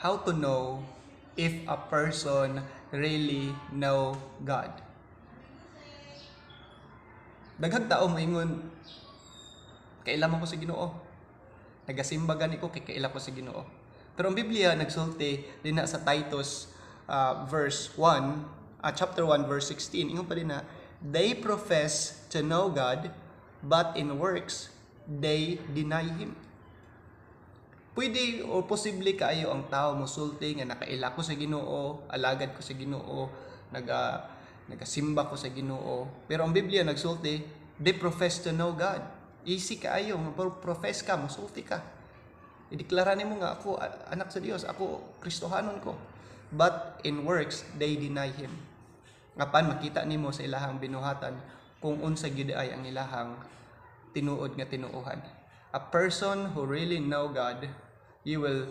how to know if a person really know God. Daghang tao moingon, kailan ko sa Ginoo. Nagasimba gani ko kay kaila ko sa Ginoo. Pero ang Biblia nagsulti din na sa Titus chapter 1 verse 16. Ingon pa din na, they profess to know God, but in works they deny Him. Pwede o posible kaayo ang tao mosulti nga nakaila ko sa Ginoo, alagad ko sa Ginoo, nagasimba ko sa Ginoo. Pero ang Biblia nagsulti, they profess to know God. Easy kaayo, profess ka, mosulti ka. Ideklara nimo nga ako anak sa Dios, ako Kristohanon ko. But in works they deny Him. Ngapan makita nimo sa ilahang binuhatan kung unsa gyud ay ang ilahang tinuod nga tinuohan. A person who really know God, you will